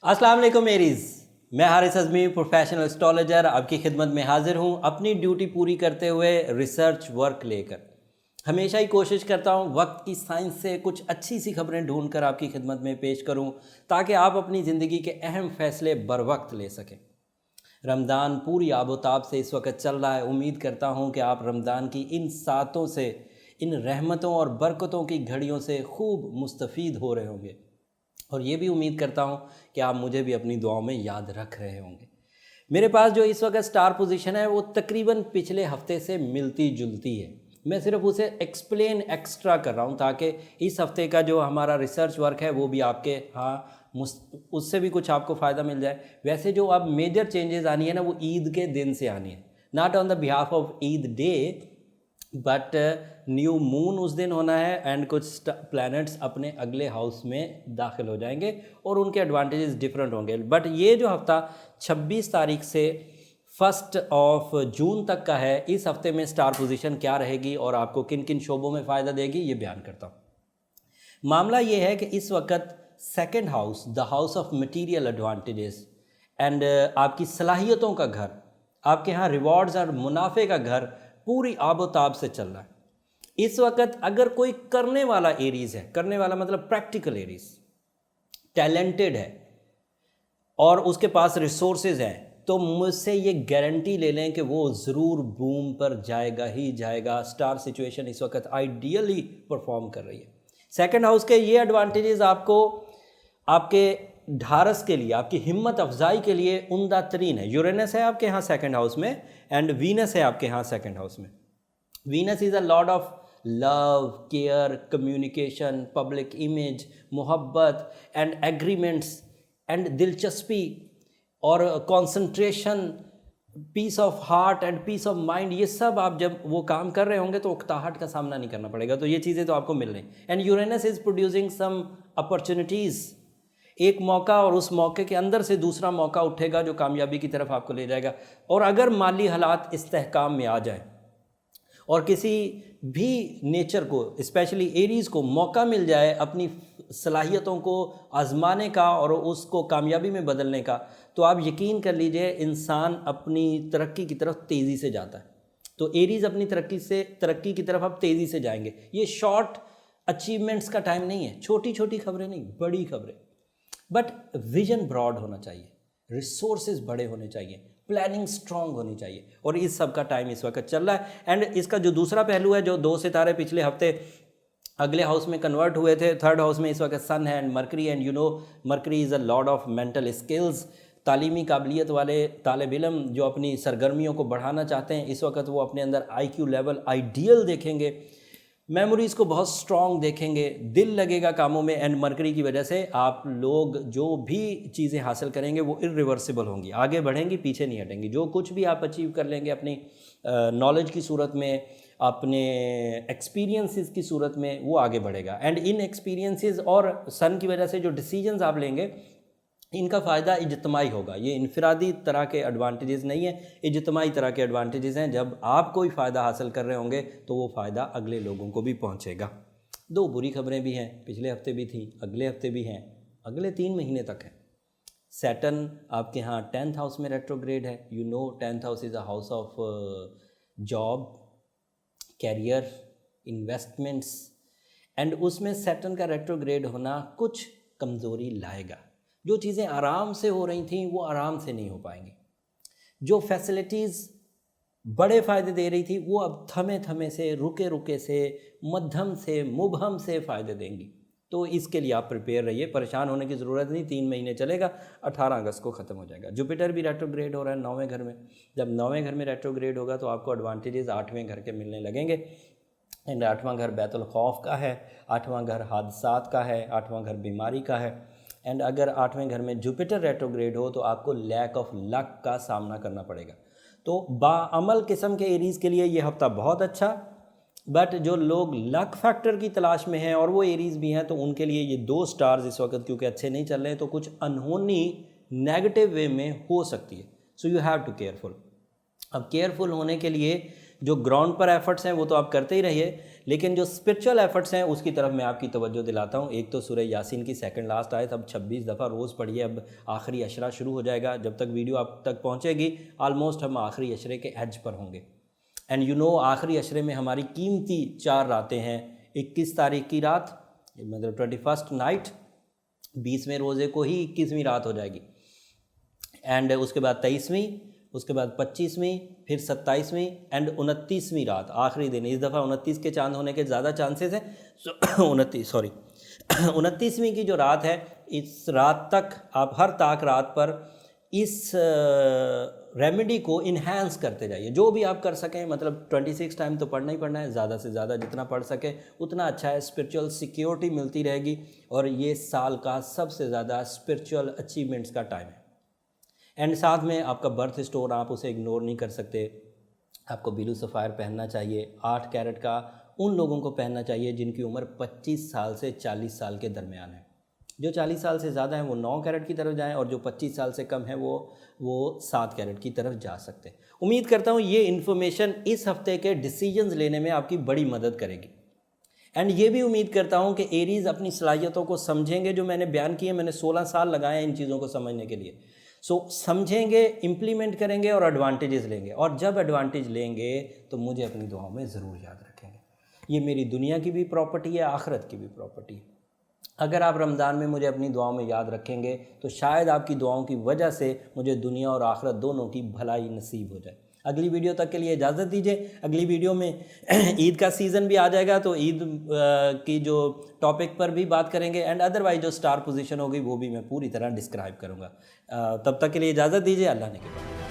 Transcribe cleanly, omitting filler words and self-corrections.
अस्सलाम वालेकुम एरीज़। मैं हारिस अज़मी प्रोफेशनल एस्ट्रोलॉजर आपकी खिदमत में हाजिर हूँ अपनी ड्यूटी पूरी करते हुए रिसर्च वर्क लेकर। हमेशा ही कोशिश करता हूँ वक्त की साइंस से कुछ अच्छी सी खबरें ढूंढ कर आपकी खिदमत में पेश करूँ ताकि आप अपनी ज़िंदगी के अहम फैसले बर वक्त ले सकें। रमज़ान पूरी आबोताब से इस वक्त चल रहा है। उम्मीद करता हूँ कि आप रमज़ान की इन सातों से, इन रहमतों और बरकतों की घड़ियों से खूब मुस्तफ़ीद हो रहे होंगे और ये भी उम्मीद करता हूँ कि आप मुझे भी अपनी दुआओं में याद रख रहे होंगे। मेरे पास जो इस वक्त स्टार पोजीशन है वो तकरीबन पिछले हफ्ते से मिलती जुलती है। मैं सिर्फ उसे एक्सप्लेन एक्स्ट्रा कर रहा हूँ ताकि इस हफ्ते का जो हमारा रिसर्च वर्क है वो भी आपके उससे भी कुछ आपको फ़ायदा मिल जाए। वैसे जो अब मेजर चेंजेस आनी है ना वो ईद के दिन से आनी है, not on the behalf of Eid day but new moon उस दिन होना है एंड कुछ प्लैनेट्स अपने अगले हाउस में दाखिल हो जाएंगे और उनके एडवांटेजेस डिफरेंट होंगे। बट ये जो हफ्ता 26 तारीख से 1 जून तक का है, इस हफ्ते में स्टार पोजीशन क्या रहेगी और आपको किन किन शोबों में फ़ायदा देगी ये बयान करता हूँ। मामला ये है कि इस वक्त second house, the house of material advantages and आपकी सलाहियतों का घर, आपके यहाँ रिवॉर्ड्स और मुनाफे का घर पूरी आबोताब से चल रहा है। इस वक्त अगर कोई करने वाला एरीज है, करने वाला मतलब प्रैक्टिकल एरीज, टैलेंटेड है और उसके पास रिसोर्सेज हैं, तो मुझसे ये गारंटी ले लें कि वो ज़रूर बूम पर जाएगा ही जाएगा। स्टार सिचुएशन इस वक्त आइडियली परफॉर्म कर रही है। सेकंड हाउस के ये एडवांटेजेस आपको आपके ढारस के लिए, आपकी हिम्मत अफजाई के लिए उम्दा तरीन है। यूरेनस है आपके यहाँ सेकंड हाउस में एंड वीनस है आपके यहाँ सेकंड हाउस में। Venus is a lord of love, care, communication, public image, मोहब्बत एंड एग्रीमेंट्स एंड दिलचस्पी और concentration, peace of heart and peace of mind. ये सब आप जब वो काम कर रहे होंगे तो उकताहट का सामना नहीं करना पड़ेगा। तो ये चीज़ें तो आपको मिल रही। And Uranus is producing some opportunities, एक मौका और उस मौके के अंदर से दूसरा मौका उठेगा जो कामयाबी की तरफ आपको ले जाएगा। और अगर माली हालात इस्तेहकाम में आ जाए और किसी भी नेचर को, स्पेशली एरीज़ को मौका मिल जाए अपनी सलाहियतों को आजमाने का और उसको कामयाबी में बदलने का, तो आप यकीन कर लीजिए इंसान अपनी तरक्की की तरफ तेज़ी से जाता है। तो एरीज़ अपनी तरक्की की तरफ अब तेज़ी से जाएंगे। ये शॉर्ट अचीवमेंट्स का टाइम नहीं है, छोटी छोटी खबरें नहीं, बड़ी खबरें। बट विजन ब्रॉड होना चाहिए, रिसोर्सेज बड़े होने चाहिए, प्लानिंग स्ट्रांग होनी चाहिए और इस सब का टाइम इस वक्त चल रहा है। एंड इसका जो दूसरा पहलू है, जो 2 सितारे पिछले हफ्ते अगले हाउस में कन्वर्ट हुए थे, थर्ड हाउस में इस वक्त सन है and mercury. And you know mercury is a lord of mental skills. तालीमी काबिलियत वाले तालिब इल्म जो अपनी सरगर्मियों को बढ़ाना चाहते हैं, इस वक्त वो अपने अंदर IQ लेवल आइडियल देखेंगे, मेमोरीज़ को बहुत स्ट्रॉन्ग देखेंगे, दिल लगेगा कामों में। एंड मरकरी की वजह से आप लोग जो भी चीज़ें हासिल करेंगे वो इरिवर्सिबल होंगी, आगे बढ़ेंगी, पीछे नहीं हटेंगी। जो कुछ भी आप अचीव कर लेंगे अपनी नॉलेज की सूरत में, अपने एक्सपीरियंसेस की सूरत में, वो आगे बढ़ेगा। एंड इन एक्सपीरियंसेस और सन की वजह से जो डिसीजंस आप लेंगे इनका फ़ायदा इज्तमाही होगा। ये इनफरादी तरह के एडवांटेजेस नहीं है, इज्तमाही तरह के एडवांटेजेस हैं। जब आप कोई फ़ायदा हासिल कर रहे होंगे तो वो फ़ायदा अगले लोगों को भी पहुंचेगा। 2 बुरी खबरें भी हैं, पिछले हफ्ते भी थी, अगले हफ्ते भी हैं, अगले 3 महीने तक है। सैटर्न आपके यहाँ 10th हाउस में रेट्रोग्रेड है। You know 10th house is a house of job, career, investments and उसमें सैटर्न का रेट्रोग्रेड होना कुछ कमज़ोरी लाएगा। जो चीज़ें आराम से हो रही थी वो आराम से नहीं हो पाएंगी। जो फैसिलिटीज़ बड़े फ़ायदे दे रही थी वो अब थमे थमे से, रुके रुके से, मध्यम से, मुबहम से फ़ायदे देंगी। तो इसके लिए आप प्रिपेयर रहिए, परेशान होने की ज़रूरत नहीं। 3 महीने चलेगा, 18 अगस्त को ख़त्म हो जाएगा। जुपिटर भी रेट्रोग्रेड हो रहा है 9वें घर में। जब 9वें घर में रेट्रोग्रेड होगा तो आपको एडवांटेजेस 8वें घर के मिलने लगेंगे। एंड 8वां घर बैतुल खौफ का है, 8वां घर हादसात का है, 8वां घर बीमारी का है। एंड अगर 8वें घर में जुपिटर रेट्रोग्रेड हो तो आपको लैक ऑफ लक का सामना करना पड़ेगा। तो बाअमल किस्म के एरीज़ के लिए ये हफ्ता बहुत अच्छा, बट जो लोग लक फैक्टर की तलाश में हैं और वो एरीज़ भी हैं तो उनके लिए ये 2 स्टार्स इस वक्त क्योंकि अच्छे नहीं चल रहे हैं तो कुछ अनहोनी नेगेटिव वे में हो सकती है। So you have to careful. अब केयरफुल होने के लिए जो ग्राउंड पर एफर्ट्स हैं वो तो आप करते ही रहिए, लेकिन जो स्पिरिचुअल एफर्ट्स हैं उसकी तरफ मैं आपकी तवज्जो दिलाता हूँ। एक तो सूरह यासीन की सेकंड लास्ट आयत अब 26 दफ़ा रोज़ पढ़िए। अब आखिरी अशरा शुरू हो जाएगा, जब तक वीडियो आप तक पहुँचेगी ऑलमोस्ट हम आखिरी अशरे के एज पर होंगे। एंड यू नो आखिरी अशरे में हमारी कीमती 4 रातें हैं। 21 तारीख की रात मतलब 21st नाइट, 20वें रोज़े को ही 21वीं रात हो जाएगी, एंड उसके बाद 23वीं, उसके बाद 25वीं, फिर 27वीं एंड 29वीं रात आखिरी दिन। इस दफ़ा 29 के चांद होने के ज़्यादा चांसेस हैं, 29वीं की जो रात है, इस रात तक आप हर ताक रात पर इस रेमेडी को इन्हांस करते जाइए, जो भी आप कर सकें। मतलब 26 टाइम तो पढ़ना ही पढ़ना है, ज़्यादा से ज़्यादा जितना पढ़ सके उतना अच्छा है। स्पिरिचुअल सिक्योरिटी मिलती रहेगी और ये साल का सबसे ज़्यादा स्पिरिचुअल अचीवमेंट्स का टाइम है। एंड साथ में आपका बर्थ स्टोन, आप उसे इग्नोर नहीं कर सकते। आपको बिलू सफ़ायर पहनना चाहिए 8 कैरेट का, उन लोगों को पहनना चाहिए जिनकी उम्र 25 साल से 40 साल के दरमियान है। जो 40 साल से ज़्यादा हैं वो 9 कैरेट की तरफ जाएं, और जो 25 साल से कम है वो 7 कैरेट की तरफ जा सकते हैं। उम्मीद करता हूँ ये इन्फॉर्मेशन इस हफ्ते के डिसीजंस लेने में आपकी बड़ी मदद करेगी। एंड ये भी उम्मीद करता हूँ कि एरीज़ अपनी सलाहियतों को समझेंगे, जो मैंने बयान किए। मैंने 16 साल लगाए हैं इन चीज़ों को समझने के लिए। समझेंगे, इम्प्लीमेंट करेंगे और एडवांटेजेस लेंगे, और जब एडवांटेज लेंगे तो मुझे अपनी दुआओं में ज़रूर याद रखेंगे। ये मेरी दुनिया की भी प्रॉपर्टी है, आखिरत की भी प्रॉपर्टी है। अगर आप रमज़ान में मुझे अपनी दुआओं में याद रखेंगे तो शायद आपकी दुआओं की वजह से मुझे दुनिया और आखिरत दोनों की भलाई नसीब हो जाए। अगली वीडियो तक के लिए इजाज़त दीजिए। अगली वीडियो में ईद का सीज़न भी आ जाएगा, तो ईद की जो टॉपिक पर भी बात करेंगे, एंड अदरवाइज जो स्टार पोजीशन होगी वो भी मैं पूरी तरह डिस्क्राइब करूँगा। तब तक के लिए इजाज़त दीजिए। अल्लाह ने के बाद।